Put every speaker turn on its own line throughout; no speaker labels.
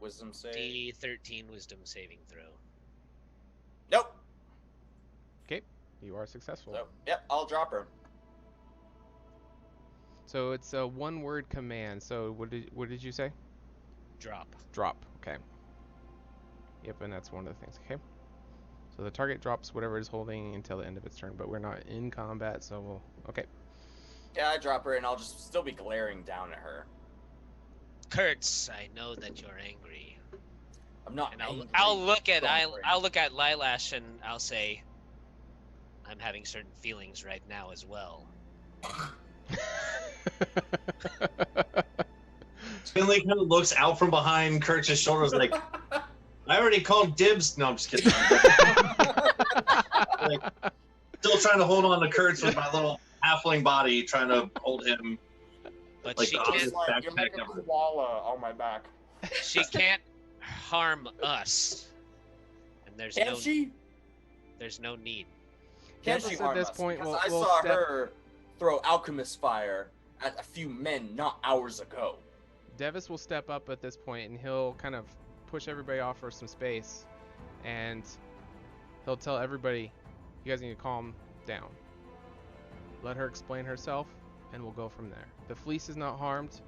Wisdom save.
D13 wisdom saving throw.
Nope.
Okay, you are successful.
So, yep, I'll drop her.
So it's a one-word command. So what did you say?
Drop.
Drop. Okay. Yep, and that's one of the things. Okay. So the target drops whatever it's holding until the end of its turn, but we're not in combat, so we'll. Okay.
Yeah, I drop her, and I'll just still be glaring down at her.
Kurtz, I know that you're angry.
I'm not
And
angry.
I'll look at
Don't
I'll look at Lilash and I'll say, I'm having certain feelings right now as well.
Finley kind of looks out from behind Kurtz's shoulders like, I already called dibs. No, I'm just kidding. Like, still trying to hold on to Kurtz with my little halfling body, trying to hold him.
But
Like
she
the
can't.
opposite
Like, you're
backpack
making a
ever.
koala on my back.
She can't harm us. And there's
Can
no
she?
there's no need.
Can
Yes,
she
at
harm
this
us?
point,
Because
we'll
I saw
step-
her throw alchemist fire at a few men not hours ago.
Devis will step up at this point and he'll kind of push everybody off for some space, and he'll tell everybody, you guys need to calm down. Let her explain herself, and we'll go from there. The fleece is not harmed.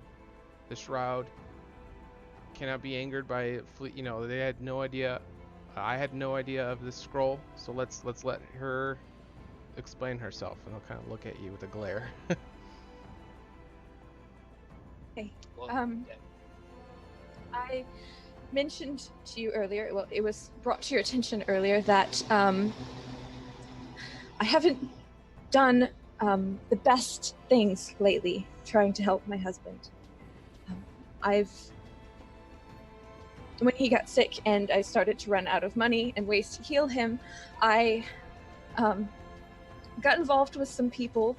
The shroud cannot be angered by fleece. You know, they had no idea. I had no idea of this scroll, so let's let her explain herself, and I'll kind of look at you with a glare.
Well, yeah.
I mentioned to you earlier, well, it was brought to your attention earlier that I haven't done the best things lately trying to help my husband. When he got sick and I started to run out of money and ways to heal him, I got involved with some people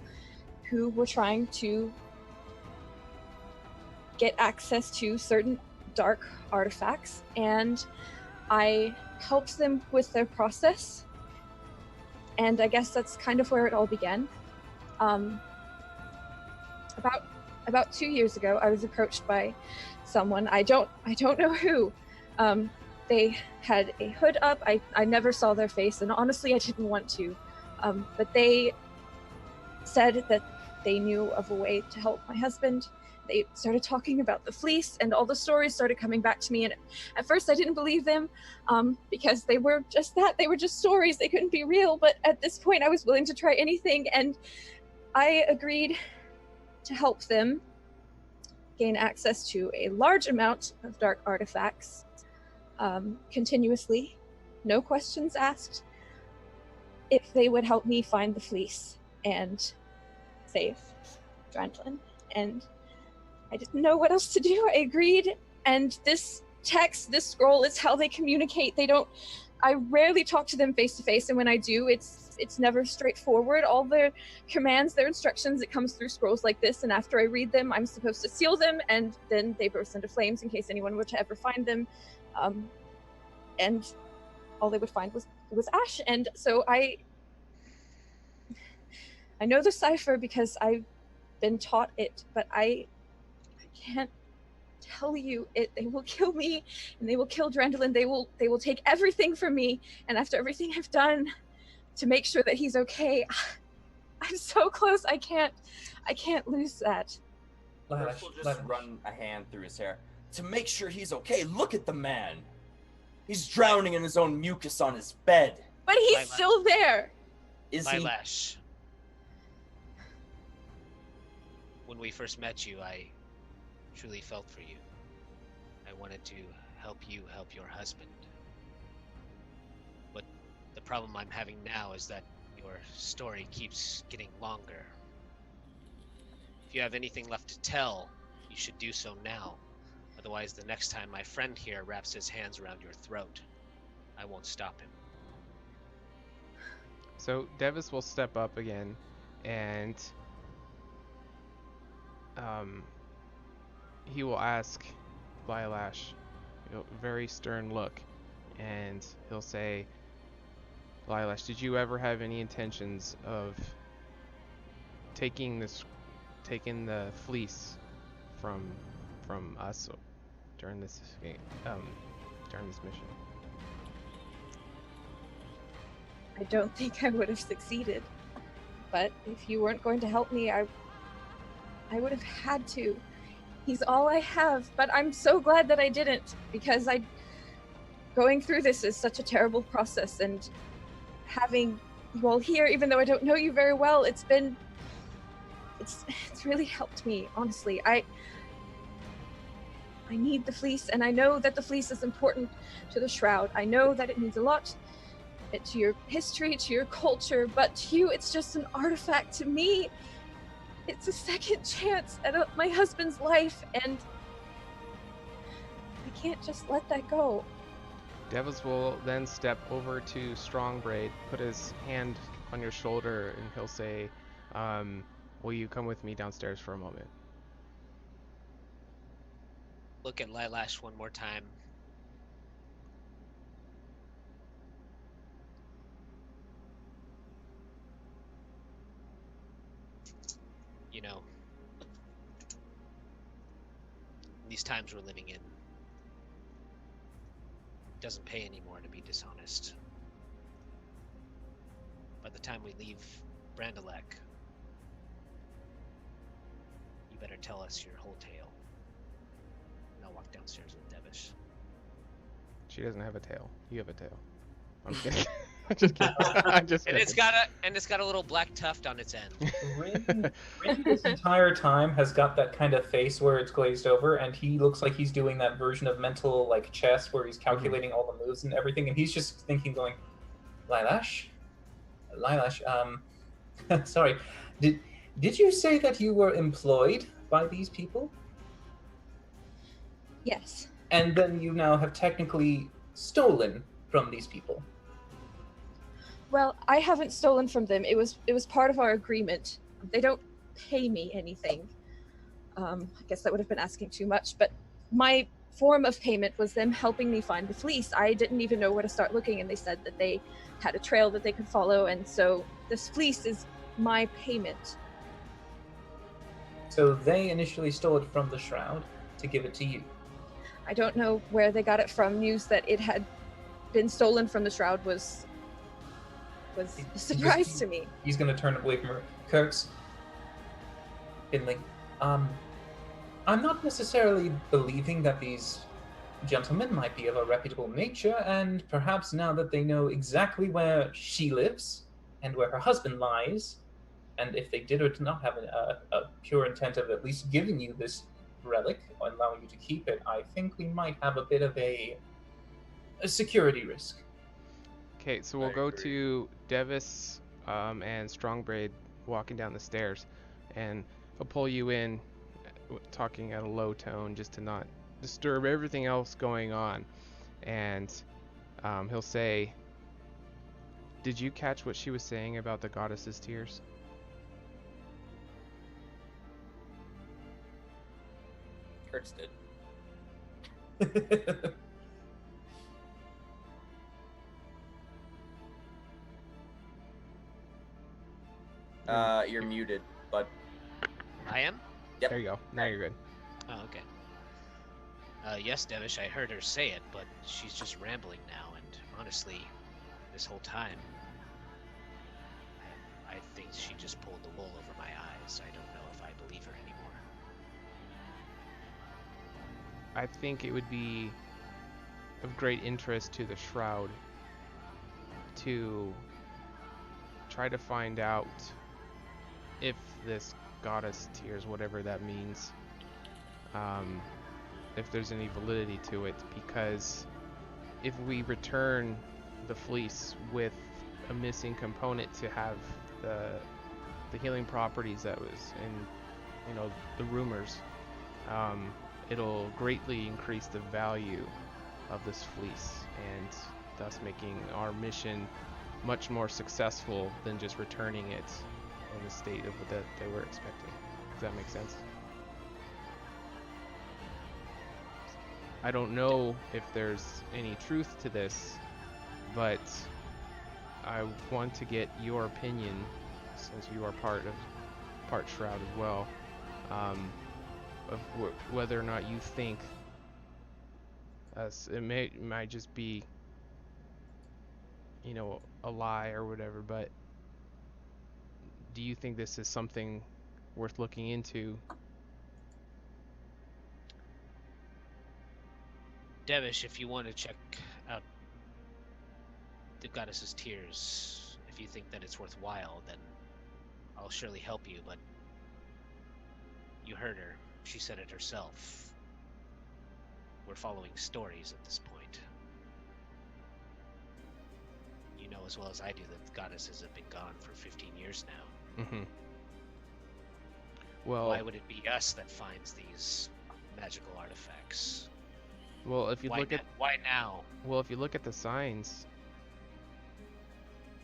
who were trying to get access to certain dark artifacts, and I helped them with their process, and I guess that's kind of where it all began. About 2 years ago, I was approached by someone, I don't know who. They had a hood up. I never saw their face, and honestly I didn't want to, but they said that they knew of a way to help my husband. They started talking about the fleece, and all the stories started coming back to me, and at first I didn't believe them, because they were just that. They were just stories. They couldn't be real, but at this point I was willing to try anything, and I agreed to help them gain access to a large amount of dark artifacts, continuously, no questions asked, if they would help me find the fleece and save Drandlin. And I didn't know what else to do. I agreed, and this scroll is how they communicate. I rarely talk to them face to face, and when I do, it's never straightforward. All their commands, their instructions, it comes through scrolls like this, and after I read them, I'm supposed to seal them, and then they burst into flames in case anyone were to ever find them. And all they would find was ash. And so I know the cipher because I've been taught it, but I can't tell you it. They will kill me, and they will kill Drandlin. They will take everything from me, and after everything I've done to make sure that he's okay, I'm so close. I can't lose that.
Chris will just run a hand through his hair. To make sure he's okay, look at the man. He's drowning in his own mucus on his bed.
But he's
Lilash.
still there.
Is he?
Lilash. When we first met you, I truly felt for you. I wanted to help you help your husband. But the problem I'm having now is that your story keeps getting longer. If you have anything left to tell, you should do so now. Otherwise, the next time my friend here wraps his hands around your throat, I won't stop him.
So Devis will step up again, and he will ask Lilash, very stern look, and he'll say, Lilash, did you ever have any intentions of taking the fleece from us during this mission.
I don't think I would have succeeded. But if you weren't going to help me, I would have had to. He's all I have, but I'm so glad that I didn't, because going through this is such a terrible process, and having you all here, even though I don't know you very well, it's really helped me, honestly. I need the fleece, and I know that the fleece is important to the Shroud. I know that it means a lot to your history, to your culture, but to you, it's just an artifact. To me, it's a second chance at my husband's life, and I can't just let that go.
Devils will then step over to Strongbraid, put his hand on your shoulder, and he'll say, will you come with me downstairs for a moment?
Look at Lilash one more time. You know, these times we're living in, it doesn't pay anymore to be dishonest. By the time we leave Brandalek, you better tell us your whole tale. And I'll walk downstairs with Devish.
She doesn't have a tail. You have a tail. I'm kidding. I'm just kidding. I'm just
And
kidding.
it's got a little black tuft on its end.
Rin this entire time has got that kind of face where it's glazed over, and he looks like he's doing that version of mental like chess where he's calculating all the moves and everything, and he's just thinking, going, Lilash, sorry, did you say that you were employed by these people?
Yes.
And then you now have technically stolen from these people.
Well, I haven't stolen from them. It was part of our agreement. They don't pay me anything. I guess that would have been asking too much, but my form of payment was them helping me find the fleece. I didn't even know where to start looking, and they said that they had a trail that they could follow, and so this fleece is my payment.
So they initially stole it from the Shroud to give it to you.
I don't know where they got it from. News that it had been stolen from the Shroud was a surprise to me.
He's going to turn away from her. Kurtz, Finley, I'm not necessarily believing that these gentlemen might be of a reputable nature, and perhaps now that they know exactly where she lives and where her husband lies, and if they did or did not have a pure intent of at least giving you this relic or allowing you to keep it, I think we might have a bit of a security risk.
Okay, so we'll go to Devis and Strongbraid walking down the stairs, and he'll pull you in, talking at a low tone just to not disturb everything else going on. And he'll say, did you catch what she was saying about the goddess's tears?
Kurtz did. You're muted, bud.
I am?
Yep.
There you go. Now you're good.
Oh, okay. Yes, Devish, I heard her say it, but she's just rambling now, and honestly, this whole time, I think she just pulled the wool over my eyes. I don't know if I believe her anymore.
I think it would be of great interest to the Shroud to try to find out if this goddess tears, whatever that means, if there's any validity to it, because if we return the fleece with a missing component to have the healing properties that was in, the rumors, it'll greatly increase the value of this fleece, and thus making our mission much more successful than just returning it in the state of that they were expecting. Does that make sense? I don't know if there's any truth to this, but I want to get your opinion, since you are part part Shroud as well, of whether or not you think it might just be, you know, a lie or whatever, but do you think this is something worth looking into?
Devish, if you want to check out the goddess's tears, if you think that it's worthwhile, then I'll surely help you, but you heard her. She said it herself. We're following stories at this point. You know as well as I do that the goddesses have been gone for 15 years now.
Mm-hmm. Well,
why would it be us that finds these magical artifacts?
Well, if you
why now?
Well, if you look at the signs,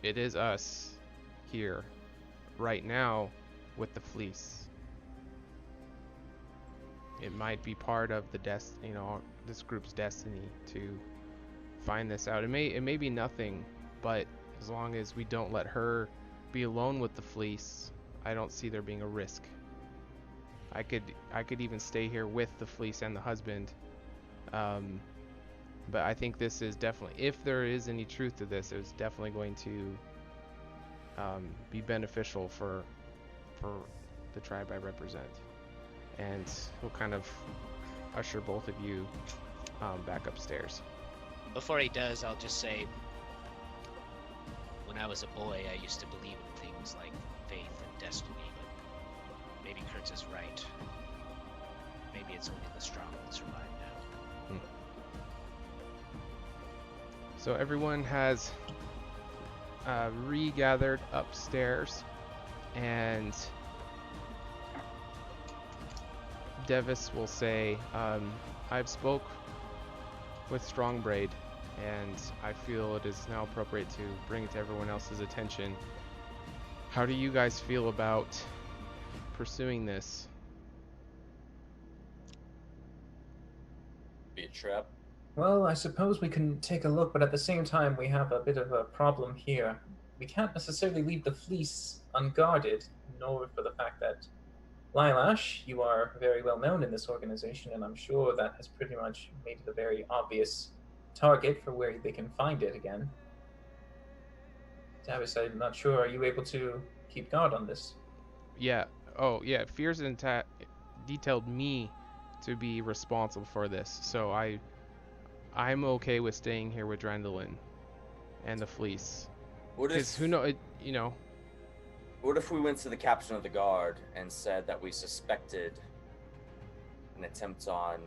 it is us here right now with the fleece. It might be part of the this group's destiny to find this out. It may be nothing, but as long as we don't let her be alone with the fleece, I don't see there being a risk. I could even stay here with the fleece and the husband. But I think this is definitely, if there is any truth to this, it's definitely going to be beneficial for the tribe I represent. And we'll kind of usher both of you back upstairs.
Before he does, I'll just say, when I was a boy, I used to believe in things like faith and destiny, but maybe Kurtz is right. Maybe it's only the strong that survive now.
So everyone has regathered upstairs, and Devis will say, I've spoke with Strongbraid, and I feel it is now appropriate to bring it to everyone else's attention. How do you guys feel about pursuing this?
Be a trap.
Well, I suppose we can take a look, but at the same time, we have a bit of a problem here. We can't necessarily leave the fleece unguarded, nor for the fact that Lilash, you are very well known in this organization, and I'm sure that has pretty much made it a very obvious target for where they can find it again. Davis, I'm not sure. Are you able to keep guard on this?
Yeah. Oh, yeah. Fears detailed me to be responsible for this, so I'm okay with staying here with Drendolin and the fleece. Because who knows? You know.
What if we went to the captain of the guard and said that we suspected an attempt on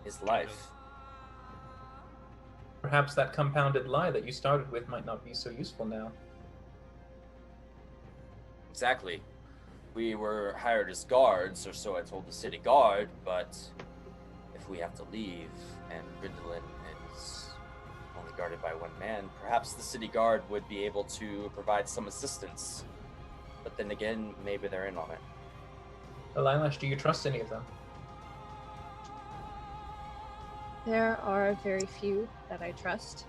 his life?
Perhaps that compounded lie that you started with might not be so useful now.
Exactly. We were hired as guards, or so I told the city guard, but if we have to leave and Drendolin is only guarded by one man, perhaps the city guard would be able to provide some assistance. But then again, maybe they're in on it.
Lilash, do you trust any of them?
There are very few that I trust.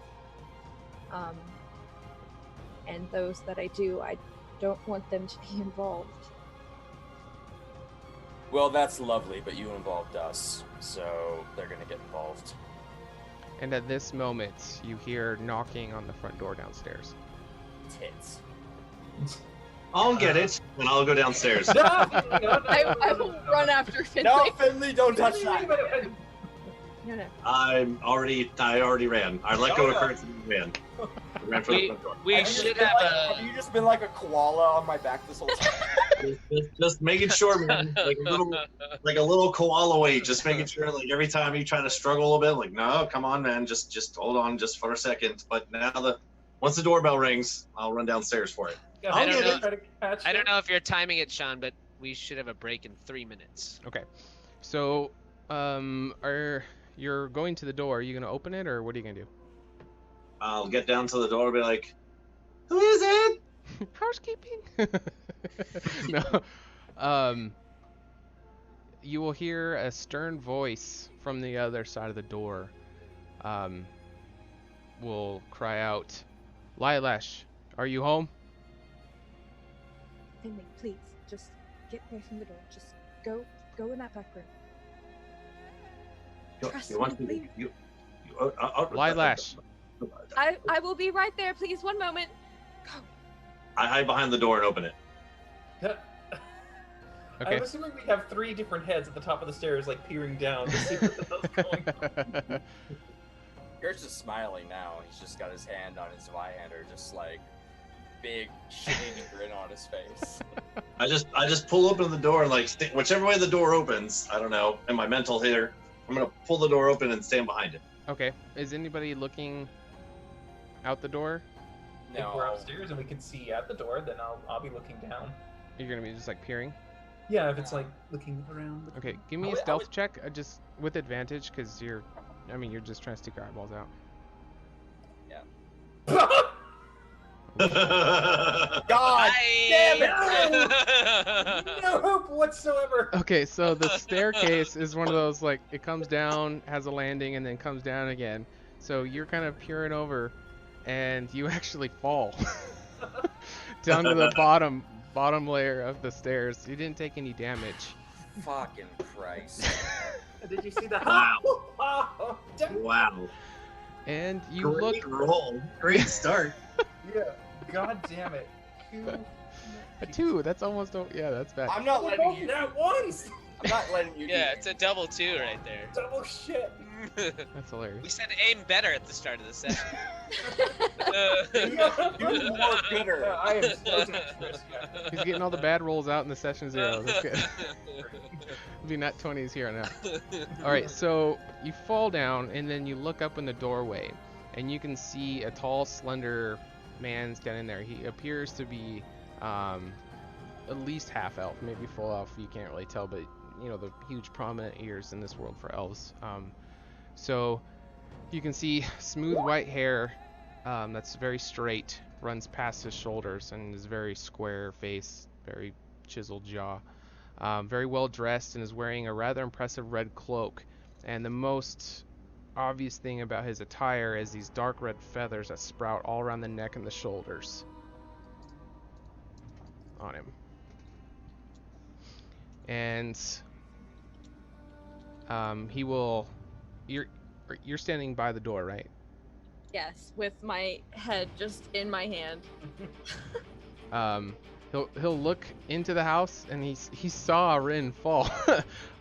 And those that I do, I don't want them to be involved.
Well, that's lovely, but you involved us, so they're gonna get involved.
And at this moment, you hear knocking on the front door downstairs.
Tits.
I'll get it, and I'll go downstairs.
I will run after Finley.
No, Finley, don't touch that.
No.
I already ran. I let go of Kurtz and ran. I ran for the front door.
We should have a...
Have you just been like a koala on my back this whole time?
Just making sure, man. Like a little koala weight. Just making sure, like every time you try to struggle a little bit, like, no, come on, man. Just hold on, just for a second. But now once the doorbell rings, I'll run downstairs for it.
I don't know if you're timing it, Sean, but we should have a break in 3 minutes.
Okay. So, you're going to the door. Are you gonna open it, or what are you gonna do?
I'll get down to the door and be like, who is it?
Housekeeping. No. You will hear a stern voice from the other side of the door. Will cry out, Lilash, are you home?
Finley, please, just get away from the door. Just go in that back room. Trust
You want
me,
me?
please.
Lilash.
I will be right there. Please, one moment. Go.
I hide behind the door and open it.
Okay.
I'm assuming we have 3 different heads at the top of the stairs, like peering down to see what the hell's going on.
Kurt's just smiling now. He's just got his hand on his Y-hander, just like big shitty grin on his face.
I just pull open the door and like whichever way the door opens, I don't know, in my mental here, I'm gonna pull the door open and stand behind it.
Okay. Is anybody looking out the door?
If we're
No.
upstairs and we can see at the door, then I'll be looking down.
You're gonna be just like peering.
Yeah, if it's like looking around.
Okay. Give me a stealth check, just with advantage, because you're just trying to stick your eyeballs out.
God damn it!
No hope whatsoever.
Okay, so the staircase is one of those, like, it comes down, has a landing, and then comes down again. So you're kind of peering over, and you actually fall down to the bottom layer of the stairs. You didn't take any damage.
Fucking Christ.
Did you see that?
Wow.
Oh,
Wow.
And you
Great
look
roll. Great start.
yeah. God damn it.
a 2. That's almost yeah, that's bad.
I'm not letting you.
That once.
I'm not letting you.
Yeah, it's a double 2 right there.
Double shit.
That's hilarious.
We said aim better at the start of the session.
You more gooder.
Yeah, I am so dangerous. Yeah.
He's getting all the bad rolls out in the session 0. That's good. It'll be nat 20s here on out. All right, so you fall down and then you look up in the doorway, and you can see a tall, slender man standing there. He appears to be at least half elf, maybe full elf. You can't really tell, but you know the huge prominent ears in this world for elves. So you can see smooth white hair that's very straight, runs past his shoulders, and his very square face, very chiseled jaw. Very well dressed, and is wearing a rather impressive red cloak. And the most obvious thing about his attire is these dark red feathers that sprout all around the neck and the shoulders on him. And he will. You're standing by the door, right?
Yes, with my head just in my hand.
He'll look into the house, and he saw Rin fall.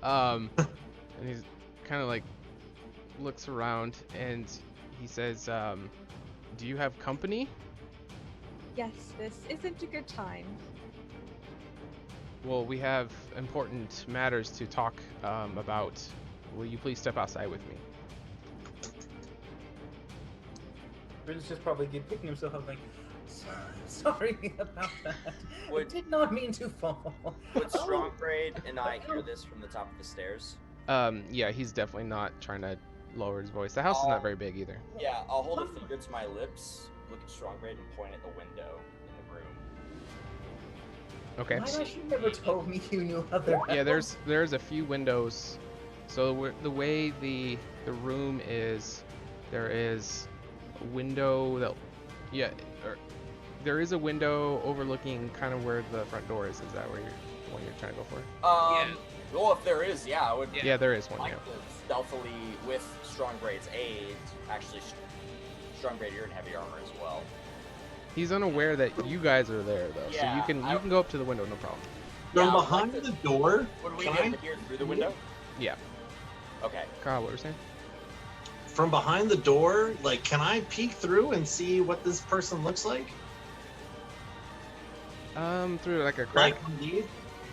And he's kind of like looks around, and he says, "Do you have company?"
Yes, this isn't a good time.
Well, we have important matters to talk about. Will you please step outside with me?
Rin's just probably picking himself up like, sorry about that. I
Would-
did not mean to fall.
Would Strongbraid and I hear this from the top of the stairs?
Yeah, he's definitely not trying to lower his voice. The house is not very big either.
Yeah, I'll hold a finger to my lips, look at Strongbraid, and point at the window in the room.
Okay.
Why did you never told me you knew other?
Yeah, there's a few windows. So the way the room is, there is a window that, there is a window overlooking kind of where the front door is. Is that where you're trying to go for?
Yeah.
Well, if there is, yeah, I would
Yeah, there is one.
like
Yeah.
to stealthily, with Strongbraid's aid, actually, Strongbraid, you're in heavy armor as well.
He's unaware that you guys are there though,
Yeah,
so you can go up to the window, no problem.
From
Yeah, I would
behind
like to-
the door,
Would we
can
be able
I-
to hear through the window?
Yeah.
Okay.
Kyle, what were you saying?
from behind the door, like, can I peek through and see what this person looks like?
Through like a crack.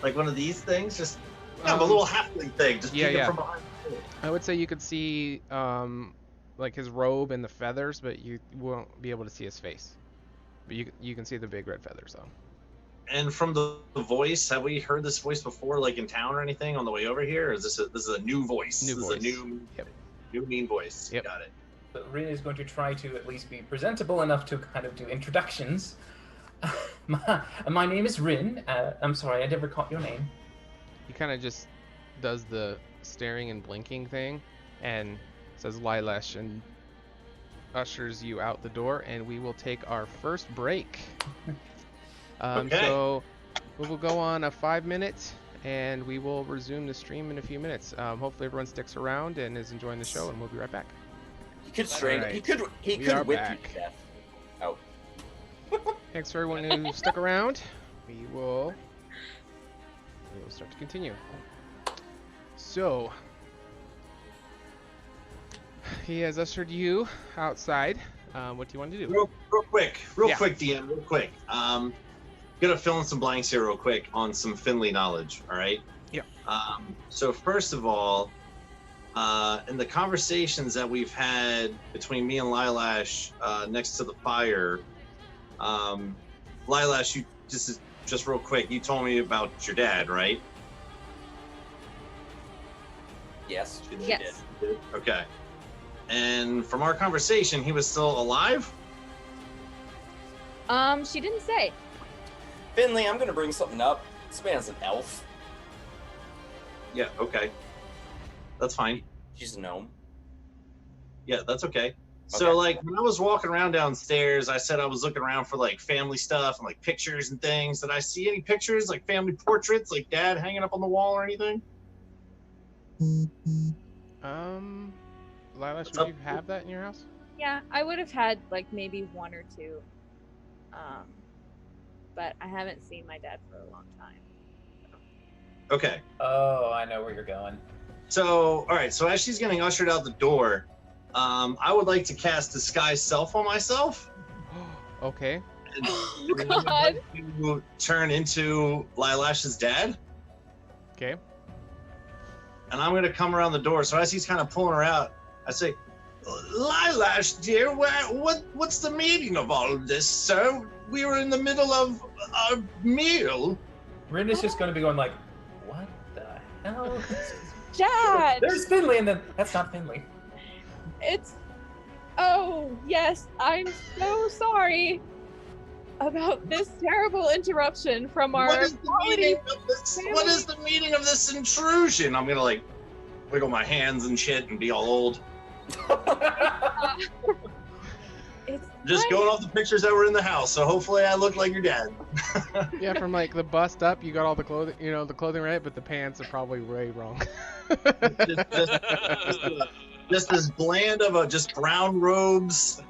Like one of these things, just a
Um,
little halfling thing, just
yeah,
peeking
yeah.
from behind the door.
I would say you could see like his robe and the feathers, but you won't be able to see his face. But you can see the big red feathers though.
And from the voice, have we heard this voice before, like in town or anything on the way over here? Or is this a new voice?
New
this
voice.
is a new,
Yep.
new mean voice.
Yep.
Got it.
But Rin is going to try to at least be presentable enough to kind of do introductions. My name is Rin. I'm sorry, I never caught your name.
He kind of just does the staring and blinking thing, and says Lilash, and ushers you out the door, and we will take our first break.
Okay.
So We will go on a 5-minute, and we will resume the stream in a few minutes. Hopefully everyone sticks around and is enjoying the show, and we'll be right back.
He could strangle.
Alright.
He
We
could
are
whip
back.
you to death. Oh.
Thanks for everyone who stuck around. We will start to continue. So, he has ushered you outside. What do you want to do?
Real quick,
Yeah.
DM, real quick. Gonna fill in some blanks here real quick on some Finley knowledge, all right?
Yeah.
So first of all, in the conversations that we've had between me and Lilash next to the fire, Lilash, you just real quick, you told me about your dad, right?
Yes. She
Yes.
did.
Okay. And from our conversation, he was still alive?
She didn't say.
Finley, I'm gonna bring something up. This man's an elf.
Yeah, okay. That's fine.
She's a gnome.
Yeah, that's okay. So,
Okay.
like, when I was walking around downstairs, I said I was looking around for, like, family stuff and, like, pictures and things. Did I see any pictures, like, family portraits, like Dad hanging up on the wall or anything?
Lilash,
What's
would
up?
you have that in your house?
Yeah, I would have had like maybe one or two. But I haven't seen my dad for a long time.
Okay.
Oh, I know where you're going.
So, all right. So, as she's getting ushered out the door, I would like to cast Disguise Self on myself.
Okay.
And
Oh God!
to turn into Lilash's dad.
Okay.
And I'm going to come around the door. So, as he's kind of pulling her out, I say, Lilash, dear, what's the meaning of all of this, sir? We were in the middle of our meal.
Rin is just going to be going like, what the hell?
Dad!
There's Finley, and then that's not Finley.
It's. Oh, yes, I'm so sorry about this terrible interruption from our
What is the
quality.
meaning of this? What is the meaning of this intrusion? I'm gonna like wiggle my hands and shit and be all old.
It's
Just
fine.
going off the pictures that were in the house, so hopefully I look like your dad.
Yeah, from like the bust up, you got all the clothing, the clothing right, but the pants are probably way wrong.
Just as bland of a just brown robes,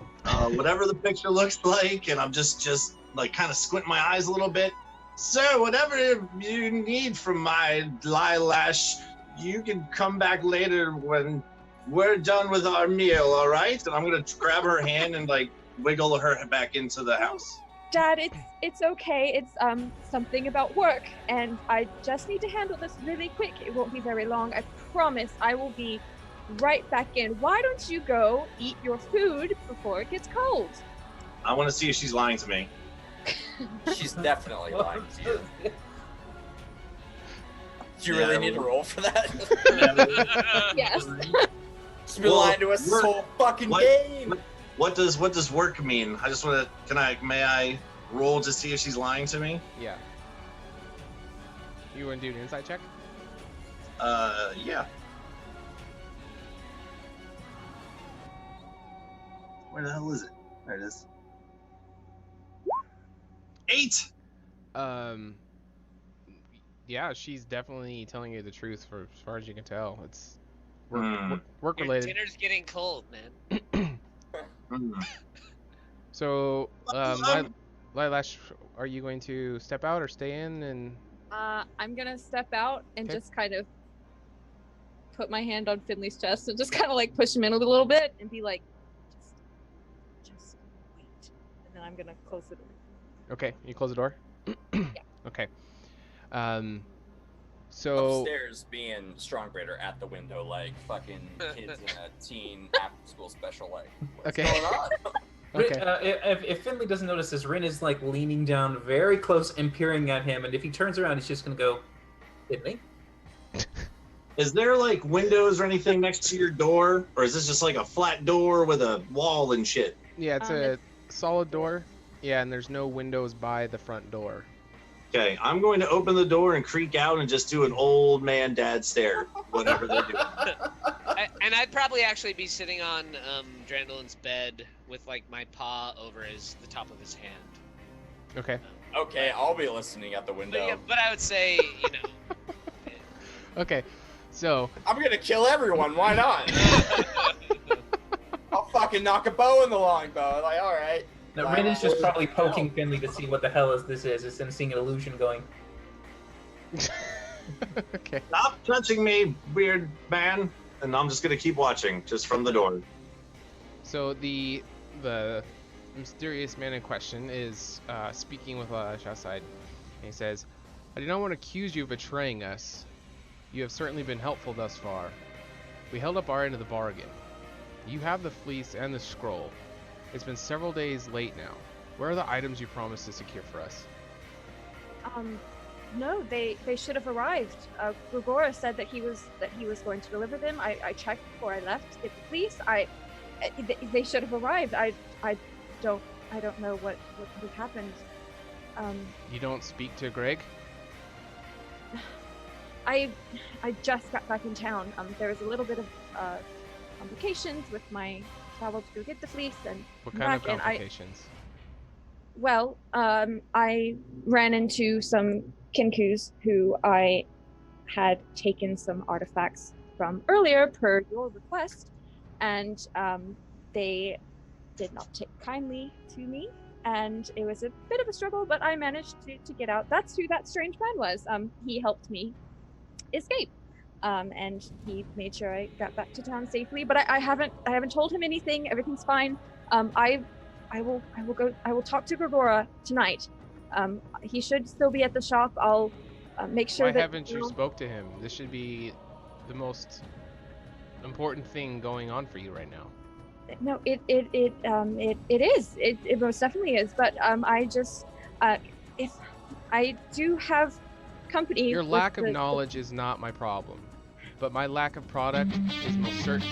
whatever the picture looks like, and I'm just like kind of squinting my eyes a little bit. Sir, whatever you need from my Lilash, you can come back later when we're done with our meal, all right? And I'm gonna grab her hand and like wiggle her back into the house.
Dad, it's okay. It's something about work, and I just need to handle this really quick. It won't be very long. I promise. I will be right back in. Why don't you go eat your food before it gets cold?
I want to see if she's lying to me.
She's definitely lying to you. Do you really need to roll for that?
Yes.
She's been lying to us this whole fucking
What-
game.
What does work mean? I just want to. May I roll to see if she's lying to me?
Yeah. You want to do an insight check?
Yeah. Where the hell is it? There it is. 8.
Yeah, she's definitely telling you the truth for as far as you can tell. It's
Hmm.
work
Your
related.
dinner's getting cold, man.
Mm.
So, Lilash, are you going to step out or stay in? And
I'm gonna step out and
Okay.
just kind of put my hand on Finley's chest and just kind of like push him in a little bit and be like, just wait. And then I'm gonna close the door.
okay, you close the door.
Yeah.
Okay. So
Upstairs being Strongbreeder at the window like fucking kids in a teen after school special like what's
Okay.
going on?
okay.
If Finley doesn't notice this, Rin is like leaning down very close and peering at him, and if he turns around, he's just gonna go, Finley?
Is there like windows or anything next to your door, or is this just like a flat door with a wall and shit?
Yeah, it's a solid door. Yeah, and there's no windows by the front door.
Okay, I'm going to open the door and creak out and just do an old man dad stare, whatever they do.
And I'd probably actually be sitting on Drandolin's bed with like my paw over the top of his hand.
Okay.
Okay, I'll be listening at the window.
But, yeah, but I would say, you know,
Okay. So
I'm gonna kill everyone. Why not? I'll fucking knock a bow in the longbow. Like, all right.
Now, Rin is just probably poking Finley to see what the hell this is. It's him seeing an illusion going.
okay.
Stop touching me, weird man. And I'm just gonna keep watching, just from the door.
So the mysterious man in question is speaking with Lash outside, and he says, "I do not want to accuse you of betraying us. You have certainly been helpful thus far. We held up our end of the bargain. You have the fleece and the scroll. It's been several days late now. Where are the items you promised to secure for us?"
No, they should have arrived. Grigora said that he was going to deliver them. I checked before I left to get the fleece. They should have arrived. I don't know what happened.
You don't speak to Greg?
I just got back in town. There was a little bit of complications with my travel to go get the fleece and
What
come
kind of
back, and
complications?
I ran into some Kinkus who I had taken some artifacts from earlier per your request, and they did not take kindly to me, and it was a bit of a struggle, but I managed to get out. That's who that strange man was. He helped me escape, and he made sure I got back to town safely, but I haven't told him anything. Everything's fine. I will talk to Grigora tonight. He should still be at the shop. I'll make sure
Why
that
haven't you spoke to him? This should be the most important thing going on for you right now.
No, it is. It most definitely is. But I just if I do have company.
Your lack of knowledge is not my problem, but my lack of product is most certain.